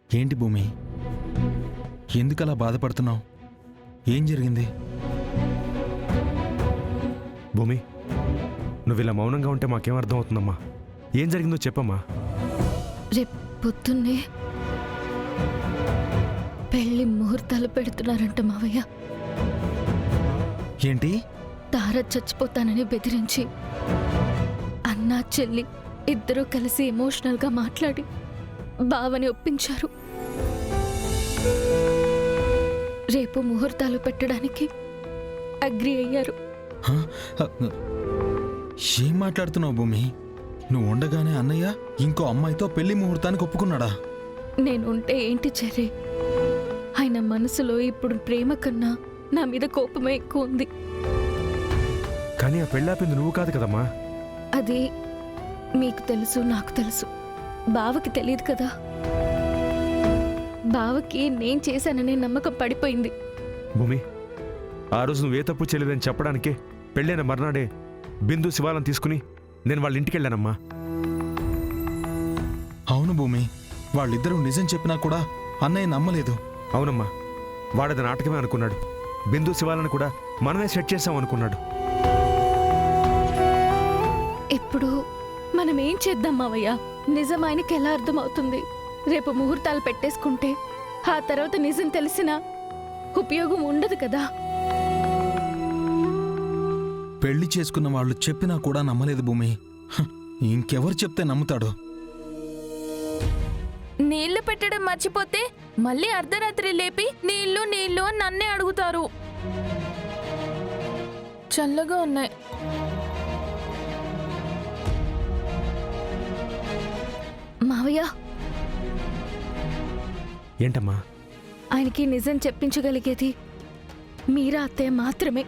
ఏంటి భూమి, ఎందుకలా బాధపడుతున్నావు? ఏం జరిగింది? భూమి, నువ్వు ఇలా మౌనంగా ఉంటే మాకేం అర్థం అవుతుందమ్మా? ఏం జరిగిందో చెప్పమ్మా. రేపు పొద్దున్నే పెళ్లి ముహూర్తాలు పెడుతున్నారంట మావయ్య. ఏంటి? తార చచ్చిపోతానని బెదిరించి అన్నా చెల్లి ఇద్దరూ కలిసి ఎమోషనల్గా మాట్లాడి బావని ఒప్పించారు. రేపు ముహూర్తాలు పెట్టడానికి అగ్రి అయ్యారు. హ? ఏం మాట్లాడుతున్నావు భూమి? నువ్వు ఉండగానే అన్నయ్య ఇంకో అమ్మాయితో పెళ్లి ముహూర్తానికి ఒప్పుకున్నాడా? నేనుంటే ఏంటి చెర్రీ, ఆయన మనసులో ఇప్పుడు ప్రేమ కన్నా నా మీద కోపమే ఎక్కువ ఉంది. కానీ ఆ పెళ్ళాపింది నువ్వు కాదు కదమ్మా. అది మీకు తెలుసు, నాకు తెలుసు, బావకి తెలియదు కదా. బావకి నేను చేశాననే నమ్మకం పడిపోయింది. భూమి, ఆ రోజు నువ్వే తప్పు చేయలేదని చెప్పడానికే పెళ్ళైన మర్నాడే బిందు శివాలను తీసుకుని నేను వాళ్ళ ఇంటికి వెళ్ళానమ్మా. అవును భూమి, వాళ్ళిద్దరూ నిజం చెప్పినా కూడా అన్నయ్య నమ్మలేదు. అవునమ్మా, వాడది నాటకమే అనుకున్నాడు. బిందు శివాలను కూడా మనమే సెట్ చేసాం అనుకున్నాడు. ఇప్పుడు మనం ఏం చేద్దాం మావయ్య? నిజం ఆయనకి ఎలా అర్థమవుతుంది? రేపు ముహూర్తాలు పెట్టేసుకుంటే ఆ తర్వాత నిజం తెలిసినా ఉపయోగం ఉండదు కదా. పెళ్లి చేసుకున్న వాళ్ళు చెప్పినా కూడా నమ్మలేదు భూమి. హ, ఇంకెవరు చెప్తే నమ్ముతాడు? నీళ్లు పెట్టడం మర్చిపోతే మళ్ళీ అర్ధరాత్రి లేపి నీళ్లు నీళ్లు అని నన్నే అడుగుతారు. చల్లగా ఉన్నాయి. మావయ్య, ఏంటమ్మా? ఆయనకి నిజం చెప్పించగలిగేది మీరా అత్తయ్య మాత్రమే.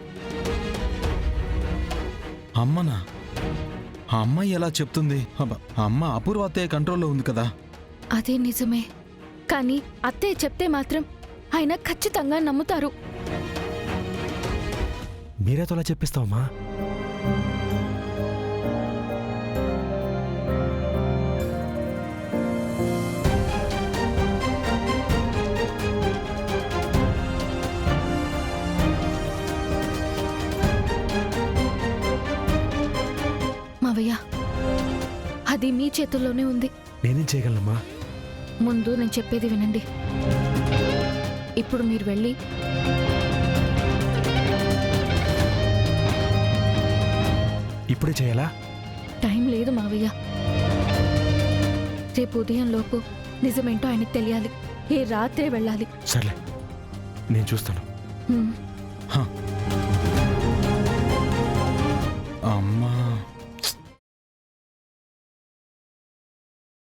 అమ్మనా? ఆ అమ్మాయి ఎలా చెప్తుంది? అబ్బ, అమ్మ అపూర్వ అత్తయ్య కంట్రోల్లో ఉంది కదా. అదే నిజమే, కానీ అత్తయ్య చెప్తే మాత్రం ఆయన ఖచ్చితంగా నమ్ముతారు. మీరేతో అలా చెప్పిస్తావమ్మా? మావయ్య, అది మీ చేతుల్లోనే ఉంది. నేనేం చేయగలనమ్మా? ముందు నేను చెప్పేది వినండి. ఇప్పుడు మీరు వెళ్ళి ఇప్పుడే చేయాలా? టైం లేదు మావయ్య. రేపు ఉదయంలోపు నిజమేంటో ఆయనకు తెలియాలి. ఏ రాత్రే వెళ్ళాలి. సర్లే, నేను చూస్తాను. హ్మ్. హ,